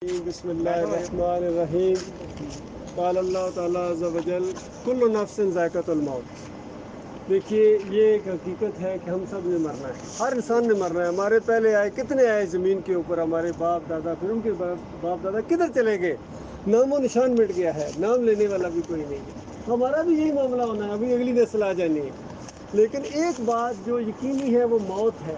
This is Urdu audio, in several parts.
بسم اللہ الرحمن الرحیم قال اللہ تعالیٰ عز و جل کل نفس ذائقۃ الموت۔ دیکھیے یہ ایک حقیقت ہے کہ ہم سب نے مرنا ہے، ہر انسان نے مرنا ہے۔ ہمارے پہلے آئے کتنے آئے زمین کے اوپر، ہمارے باپ دادا، پھر ان کے باپ دادا کدھر چلے گئے، نام و نشان مٹ گیا ہے، نام لینے والا بھی کوئی نہیں ہے۔ ہمارا بھی یہی معاملہ ہونا ہے، ابھی اگلی نسل آ جانی ہے۔ لیکن ایک بات جو یقینی ہے وہ موت ہے۔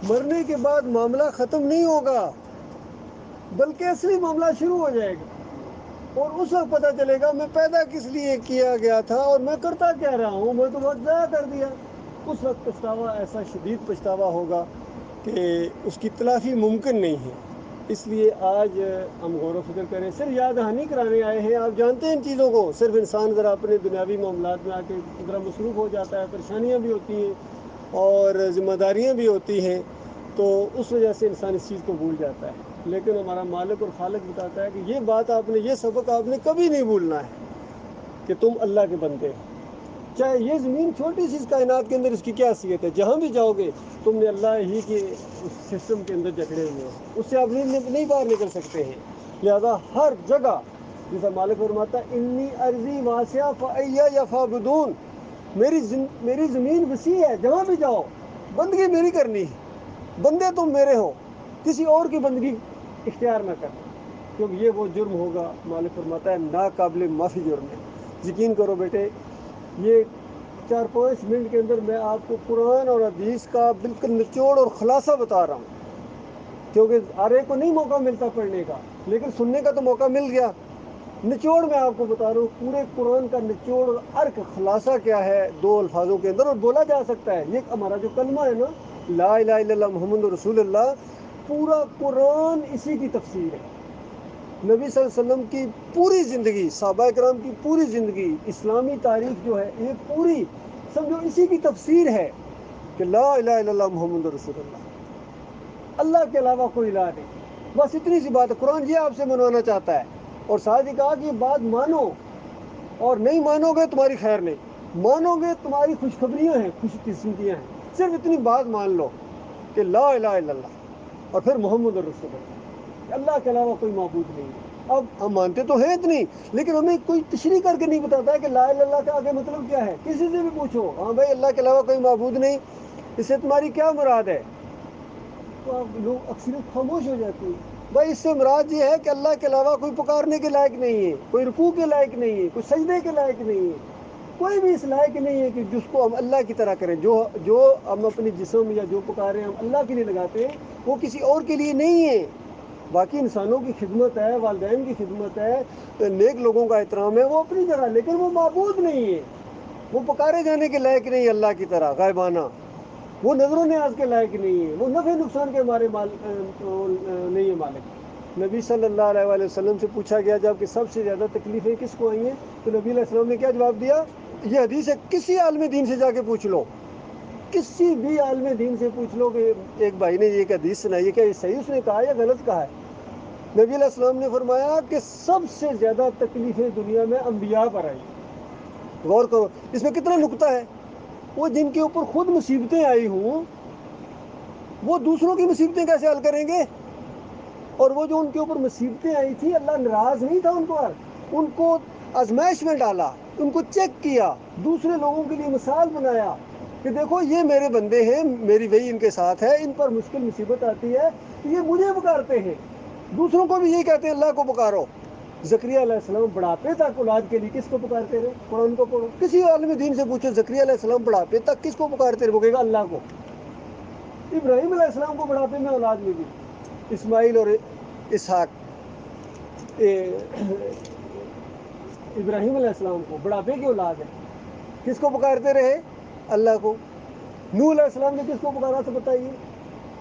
مرنے کے بعد معاملہ ختم نہیں ہوگا بلکہ اصلی معاملہ شروع ہو جائے گا، اور اس وقت پتہ چلے گا میں پیدا کس لیے کیا گیا تھا اور میں کرتا کیا رہا ہوں، میں تو وقت ضائع کر دیا۔ اس وقت پچھتاوا ایسا شدید پچھتاوا ہوگا کہ اس کی تلافی ممکن نہیں ہے۔ اس لیے آج ہم غور و فکر کریں، صرف یاد دہانی کرانے آئے ہیں۔ آپ جانتے ہیں ان چیزوں کو، صرف انسان ذرا اپنے دنیاوی معاملات میں آ کے ذرا مصروف ہو جاتا ہے، پریشانیاں بھی ہوتی ہیں اور ذمہ داریاں بھی ہوتی ہیں، تو اس وجہ سے انسان اس چیز کو بھول جاتا ہے۔ لیکن ہمارا مالک اور خالق بتاتا ہے کہ یہ بات آپ نے، یہ سبق آپ نے کبھی نہیں بھولنا ہے کہ تم اللہ کے بندے ہو۔ چاہے یہ زمین چھوٹی سی اس کائنات کے اندر، اس کی کیا حیثیت ہے، جہاں بھی جاؤ گے تم نے اللہ ہی کے اس سسٹم کے اندر جکڑے ہوئے ہو، اس سے آپ نہیں باہر نکل سکتے ہیں۔ لہذا ہر جگہ جیسا مالک فرماتا ہے انی ارضی واسعہ فائی فاعبدون، میری زمین وسیع ہے، جہاں بھی جاؤ بندگی میری کرنی ہے، بندے تم میرے ہو، کسی اور کی بندگی اختیار نہ کرنا، کیونکہ یہ وہ جرم ہوگا، مالک فرماتا ہے ناقابل معافی جرم ہے۔ یقین کرو بیٹے، یہ 4-5 منٹ کے اندر میں آپ کو قرآن اور حدیث کا بالکل نچوڑ اور خلاصہ بتا رہا ہوں، کیونکہ ہر ایک کو نہیں موقع ملتا پڑھنے کا، لیکن سننے کا تو موقع مل گیا۔ نچوڑ میں آپ کو بتا رہا ہوں، پورے قرآن کا نچوڑ اور عرق خلاصہ کیا ہے 2 الفاظوں کے اندر، اور بولا جا سکتا ہے۔ یہ ہمارا جو کلمہ ہے نا، لا الہ الا اللہ محمد رسول اللہ، پورا قرآن اسی کی تفسیر ہے۔ نبی صلی اللہ علیہ وسلم کی پوری زندگی، صحابہ کرام کی پوری زندگی، اسلامی تاریخ جو ہے یہ پوری سمجھو اسی کی تفسیر ہے کہ لا الہ الا اللہ محمد رسول اللہ، اللہ کے علاوہ کوئی الہ نہیں۔ بس اتنی سی بات ہے، قرآن یہ آپ سے منوانا چاہتا ہے، اور ساتھ ہی کہا کہ یہ بات مانو، اور نہیں مانو گے تمہاری خیر نہیں، مانو گے تمہاری خوشخبریاں ہیں، خوش قسمتیاں ہیں۔ صرف اتنی بات مان لو کہ لا الہ الا اللہ اور پھر محمد رسول اللہ، کہ اللہ کے علاوہ کوئی معبود نہیں ہے۔ اب ہم مانتے تو ہیں اتنی، لیکن ہمیں کوئی تشریح کر کے نہیں بتاتا ہے کہ لا الہ الا اللہ کا آگے مطلب کیا ہے۔ کسی سے بھی پوچھو، ہاں بھائی اللہ کے علاوہ کوئی معبود نہیں، اس سے تمہاری کیا مراد ہے، تو آپ لوگ اکثریت خاموش ہو جاتی ہے۔ بھائی اس سے مراد یہ ہے کہ اللہ کے علاوہ کوئی پکارنے کے لائق نہیں ہے، کوئی رکوع کے لائق نہیں ہے، کوئی سجدے کے لائق نہیں ہے، کوئی بھی اس لائق نہیں ہے کہ جس کو ہم اللہ کی طرح کریں۔ جو ہم اپنی جسم یا جو پکاریں ہم اللہ کے لیے لگاتے ہیں، وہ کسی اور کے لیے نہیں ہے۔ باقی انسانوں کی خدمت ہے، والدین کی خدمت ہے، نیک لوگوں کا احترام ہے، وہ اپنی جگہ، لیکن وہ معبود نہیں ہے، وہ پکارے جانے کے لائق نہیں ہے اللہ کی طرح غائبانہ، وہ نظر و نیاز کے لائق نہیں ہے، وہ نفع نقصان کے ہمارے نہیں ہے مالک۔ نبی صلی اللہ علیہ وسلم سے پوچھا گیا جب کہ سب سے زیادہ تکلیفیں کس کو آئی ہیں، تو نبی علیہ السلام نے کیا جواب دیا؟ یہ حدیث ہے، کسی عالم دین سے جا کے پوچھ لو، کسی بھی عالم دین سے پوچھ لو کہ ایک بھائی نے یہ حدیث سنائی ہے، کیا یہ صحیح اس نے کہا یا غلط کہا ہے؟ نبی علیہ السلام نے فرمایا کہ سب سے زیادہ تکلیفیں دنیا میں انبیاء پر آئی۔ غور کرو اس میں کتنا نقطہ ہے۔ وہ جن کے اوپر خود مصیبتیں آئی ہوں، وہ دوسروں کی مصیبتیں کیسے حل کریں گے؟ اور وہ جو ان کے اوپر مصیبتیں آئی تھی، اللہ ناراض نہیں تھا ان پر، ان کو آزمائش میں ڈالا، ان کو چیک کیا، دوسرے لوگوں کے لیے مثال بنایا کہ دیکھو یہ میرے بندے ہیں، میری وہی ان کے ساتھ ہے، ان پر مشکل مصیبت آتی ہے تو یہ مجھے پکارتے ہیں، دوسروں کو بھی یہی کہتے ہیں اللہ کو پکارو۔ زکریہ علیہ السلام بڑھاپے تک اولاد کے لیے کس کو پکارتے رہے؟ قرآن کو پڑھو، کسی عالم دین سے پوچھو زکریہ علیہ السلام بڑھاپے تک کس کو پکارتے رہے، وہ کہے گا اللہ کو۔ ابراہیم علیہ السلام کو بڑھاپے میں اولاد ملی، اسماعیل اور اسحاق، ابراہیم علیہ السلام کو بڑھاپے کی اولاد ہے، کس کو پکارتے رہے؟ اللہ کو۔ نوح علیہ السلام نے کس کو پکارا تھا بتائیے؟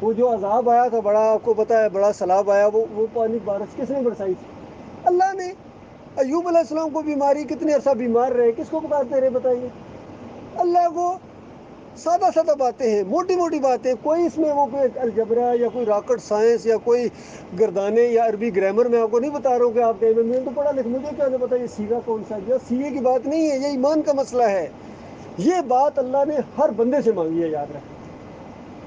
وہ جو عذاب آیا تھا بڑا، آپ کو پتا ہے، بڑا سیلاب آیا، وہ پانی بارش کس نے برسائی تھی؟ اللہ نے۔ ایوب علیہ السلام کو بیماری، کتنے عرصہ بیمار رہے، کس کو پکارتے رہے بتائیے؟ اللہ کو۔ سادہ سادہ باتیں ہیں، موٹی موٹی باتیں، کوئی اس میں وہ کوئی الجبرا یا کوئی راکٹ سائنس یا کوئی گردانے یا عربی گرامر میں آپ کو نہیں بتا رہا ہوں کہ آپ کہیں میں تو پڑھا لکھ، مجھے کیا پتا یہ سیگا کون سا گیا، سیگے کی بات نہیں ہے، یہ ایمان کا مسئلہ ہے۔ یہ بات اللہ نے ہر بندے سے مانگی ہے، یاد رکھیں۔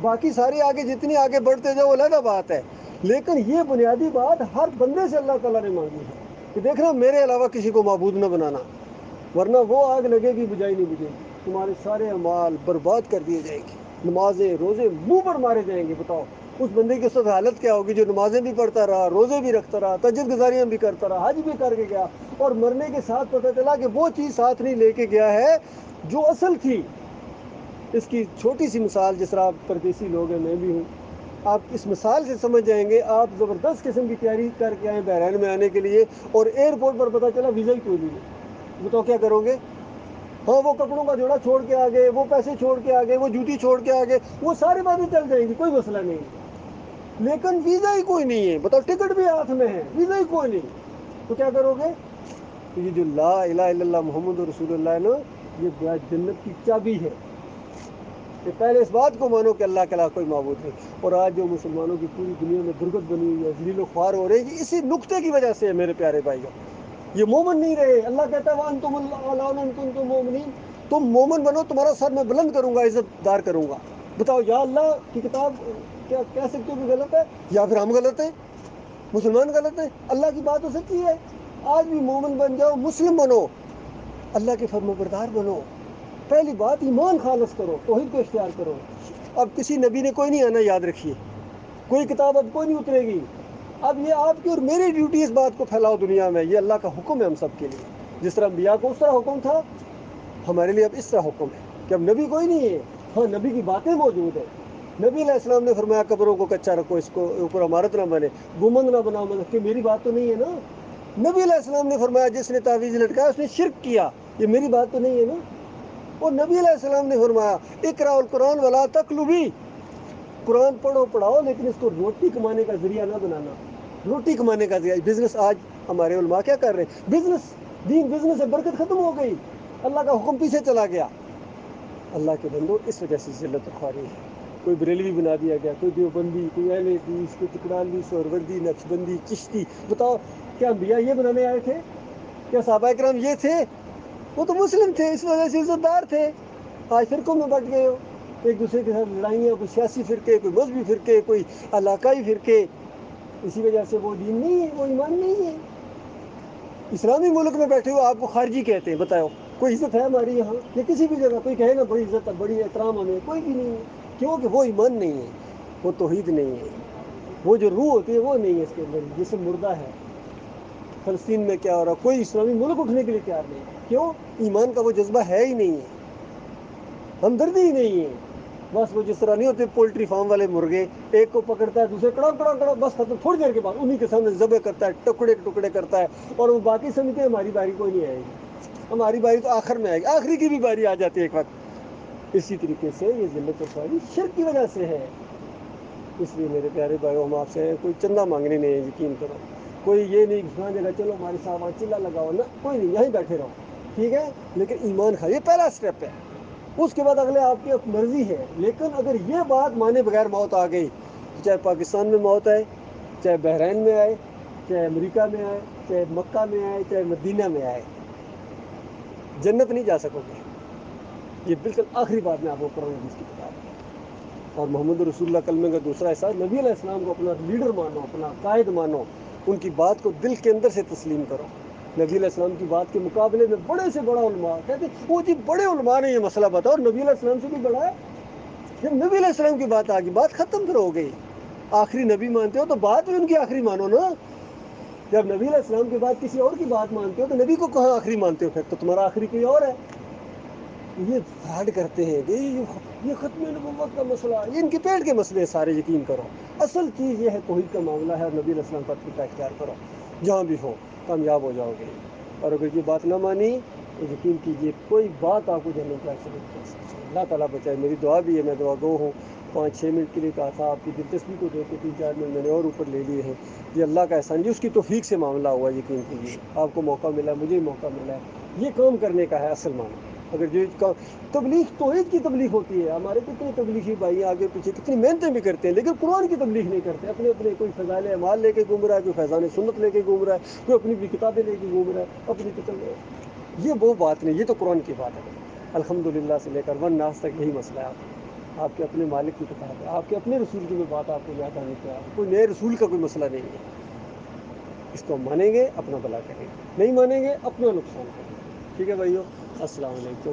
باقی سارے آگے جتنی آگے بڑھتے جاؤ علیحدہ بات ہے، لیکن یہ بنیادی بات ہر بندے سے اللہ تعالیٰ نے مانگی ہے کہ دیکھنا میرے علاوہ کسی کو معبود نہ بنانا، ورنہ وہ آگ لگے گی بجائی نہیں بجے گی، تمہارے سارے اعمال برباد کر دیے جائیں گے، نمازیں روزے منہ پر مارے جائیں گے۔ بتاؤ اس بندے کی اس وقت حالت کیا ہوگی جو نمازیں بھی پڑھتا رہا، روزے بھی رکھتا رہا، تہجد گزاریاں بھی کرتا رہا، حج بھی کر کے گیا، اور مرنے کے ساتھ پتہ چلا کہ وہ چیز ساتھ نہیں لے کے گیا ہے جو اصل تھی۔ اس کی چھوٹی سی مثال، جس طرح آپ پردیسی لوگ ہیں، میں بھی ہوں، آپ اس مثال سے سمجھ جائیں گے۔ آپ زبردست قسم کی تیاری کر کے آئیں بحرین میں آنے کے لیے، اور ایئرپورٹ پر پتہ چلا ویزا ہی کوئی نہیں ہے، بتاؤ کیا کرو گے؟ ہاں وہ کپڑوں کا جوڑا چھوڑ کے آ گئے، وہ پیسے چھوڑ کے آ گئے، وہ جوتی چھوڑ کے آ گئے، وہ ساری باتیں چل جائیں گی، کوئی مسئلہ نہیں، لیکن ویزا ہی کوئی نہیں ہے۔ بتاؤ ٹکٹ بھی ہاتھ میں ہے، ویزا ہی کوئی نہیں، تو کیا کرو گے؟ یہ جو لا الہ الا اللہ محمد رسول اللہ ہے نا، یہ جنت کی چابی ہے کہ پہلے اس بات کو مانو کہ اللہ کے علاوہ کوئی معبود نہیں۔ اور آج جو مسلمانوں کی پوری دنیا میں درگت بنی ہوئی ہے، ذلیل و خوار ہو رہے ہیں، یہ اسی نقطے کی وجہ سے ہے میرے پیارے بھائیوں۔ یہ مومن نہیں رہے۔ اللہ کہتا ہے وَأَنْتُمُ الْأَعْلَوْنَ إِن كُنتُم مُؤْمِنِينَ، تم مومن بنو، تمہارا سر میں بلند کروں گا، عزت دار کروں گا۔ بتاؤ یا اللہ کی کتاب کیا کہہ سکتے ہو کہ غلط ہے، یا پھر ہم غلط ہیں، مسلمان غلط ہیں؟ اللہ کی بات تو سچی ہے۔ آج بھی مومن بن جاؤ، مسلم بنو، اللہ کے فرما بردار بنو۔ پہلی بات ایمان خالص کرو، توحید کو اختیار کرو۔ اب کسی نبی نے کوئی نہیں آنا، یاد رکھیے، کوئی کتاب اب کوئی نہیں اترے گی۔ اب یہ آپ کی اور میری ڈیوٹی اس بات کو پھیلاؤ دنیا میں، یہ اللہ کا حکم ہے ہم سب کے لیے۔ جس طرح انبیاء کو اس طرح حکم تھا، ہمارے لیے اب اس طرح حکم ہے کہ اب نبی کوئی نہیں ہے، ہاں نبی کی باتیں موجود ہیں۔ نبی علیہ السلام نے فرمایا قبروں کو کچا رکھو، اس کو اوپر عمارت نہ بنے، گنبد نہ بناؤ، مطلب کہ میری بات تو نہیں ہے نا۔ نبی علیہ السلام نے فرمایا جس نے تعویذ لٹکایا اس نے شرک کیا، یہ میری بات تو نہیں ہے نا۔ اور نبی علیہ السلام نے فرمایا اقرأ القرآن ولا تقلبی، قرآن پڑھو پڑھاؤ لیکن اس کو روٹی کمانے کا ذریعہ نہ بنانا، روٹی کمانے کا ذریعہ۔ بزنس آج ہمارے علماء کیا کر رہے ہیں؟ بزنس، دین بزنس سے برکت ختم ہو گئی، اللہ کا حکم پیچھے چلا گیا۔ اللہ کے بندو اس وجہ سے ذلت و خواری ہے۔ کوئی بریلوی بنا دیا گیا، کوئی دیوبندی، کوئی اہل حدیث، کوئی تکراری، سہروردی، نقشبندی، چشتی۔ بتاؤ کیا انبیاء یہ بنانے آئے تھے؟ کیا صحابہ کرام یہ تھے؟ وہ تو مسلم تھے، اس وجہ سے عزت دار تھے۔ آج فرقوں میں بٹ گئے ہو، ایک دوسرے کے ساتھ لڑائیاں، کوئی سیاسی فرقے، کوئی مذہبی فرقے، کوئی علاقائی فرقے، اسی وجہ سے وہ دین نہیں ہے، وہ ایمان نہیں ہے۔ اسلامی ملک میں بیٹھے ہو آپ کو خارجی کہتے ہیں، بتاؤ کوئی عزت ہے ہماری یہاں؟ یا کسی بھی جگہ کوئی کہے نا بڑی عزت ہے، بڑی احترام ہمیں، کوئی بھی نہیں ہے، کیونکہ وہ ایمان نہیں ہے، وہ توحید نہیں ہے، وہ جو روح ہوتی ہے وہ نہیں ہے اس کے اندر، جسم مردہ ہے۔ فلسطین میں کیا ہو رہا، کوئی اسلامی ملک اٹھنے کے لیے تیار نہیں، کیوں؟ ایمان کا وہ جذبہ ہے ہی نہیں ہے، ہمدردی ہی نہیں ہے۔ بس وہ جس طرح نہیں ہوتے پولٹری فارم والے مرغے، ایک کو پکڑتا ہے دوسرے کڑا کڑا کڑا، بس ختم، تھوڑی دیر کے بعد انہی کے سامنے ذبح کرتا ہے، ٹکڑے ٹکڑے کرتا ہے، اور وہ باقی سمجھتے ہیں ہماری باری کوئی نہیں آئے گی، ہماری باری تو آخر میں آئے گی، آخری کی بھی باری آ جاتی ہے ایک وقت۔ اسی طریقے سے یہ ذلت و خواری شرک کی وجہ سے ہے۔ اس لیے میرے پیارے بھائیو، ہم آپ سے کوئی چندہ مانگنے نہیں ہے، یقین کرو، کوئی یہ نہیں کہ جگہ چلو ہمارے صاحب چلا لگاؤ، نہ، کوئی نہیں، یہیں بیٹھے رہو، ٹھیک ہے، لیکن ایمان کھا، یہ پہلا سٹیپ ہے۔ اس کے بعد اگلے آپ کی مرضی ہے، لیکن اگر یہ بات مانے بغیر موت آ گئی، تو چاہے پاکستان میں موت آئے، چاہے بحرین میں آئے، چاہے امریکہ میں آئے، چاہے مکہ میں آئے، چاہے مدینہ میں آئے، جنت نہیں جا سکو گے۔ یہ بالکل آخری بات میں آپ کو قرآن حدیث کی بتا رہا ہوں۔ اور محمد رسول اللہ کلمے کا دوسرا حصہ، نبی علیہ السلام کو اپنا لیڈر مانو، اپنا قائد مانو، ان کی بات کو دل کے اندر سے تسلیم کرو۔ نبی علیہ السلام کی بات کے مقابلے میں بڑے سے بڑا علماء کہتے ہیں وہ جی بڑے علماء نے یہ مسئلہ بتاؤ، نبی علیہ السلام سے بھی بڑا ہے۔ جب نبی علیہ السلام کی بات آ گئی، بات ختم پھر ہو گئی۔ آخری نبی مانتے ہو تو بات بھی ان کی آخری مانو نا۔ جب نبی علیہ السلام کے بعد کسی اور کی بات مانتے ہو تو نبی کو کہاں آخری مانتے ہو؟ پھر تو تمہارا آخری کوئی اور ہے۔ یہ فراڈ کرتے ہیں کہ یہ ختم نبوت کا مسئلہ، یہ ان کے پیٹ کے مسئلے سارے، یقین کرو۔ اصل چیز یہ ہے توحید کا معاملہ ہے، اور نبی علیہ السلام کا طریقہ اختیار کرو، جہاں بھی ہو کامیاب ہو جاؤ گے۔ اور اگر یہ بات نہ مانی تو یقین کیجیے کوئی بات آپ کو جنت کا حصہ نہیں کر سکتی۔ اللہ تعالیٰ بچائے۔ میری دعا بھی ہے، میں دعا گو ہوں، 5-6 منٹ کے لیے کہا تھا، آپ کی دلچسپی کو دیکھ کے 3-4 منٹ میں نے اور اوپر لے لیے ہیں۔ یہ اللہ کا احسان جی، اس کی توفیق سے معاملہ ہوا، یقین کیجیے۔ آپ کو موقع ملا، مجھے موقع ملا ہے، یہ کام کرنے کا ہے اصل معنی۔ اگر جو تبلیغ توحید کی تبلیغ ہوتی ہے، ہمارے کتنے تبلیغی بھائی آگے پیچھے کتنی محنتیں بھی کرتے ہیں، لیکن قرآن کی تبلیغ نہیں کرتے، اپنے اپنے، کوئی فضائل اعمال لے کے گھوم رہا ہے، کوئی فیضان سنت لے کے گھوم رہا ہے، کوئی اپنی بھی کتابیں لے کے گھوم رہا ہے، اپنی کتابیں۔ یہ وہ بات نہیں، یہ تو قرآن کی بات ہے۔ الحمدللہ سے لے کر والناس تک یہی مسئلہ ہے۔ آپ کے اپنے مالک کی کتاب ہے، آپ کے اپنے رسول کی بھی بات آپ کو یاد آنے کی ہے، کوئی نئے رسول کا کوئی مسئلہ نہیں ہے. اس کو مانیں گے اپنا بھلا کریں گے، نہیں مانیں گے اپنا نقصان کریں گے. ٹھیک ہے بھائیو، السلام علیکم.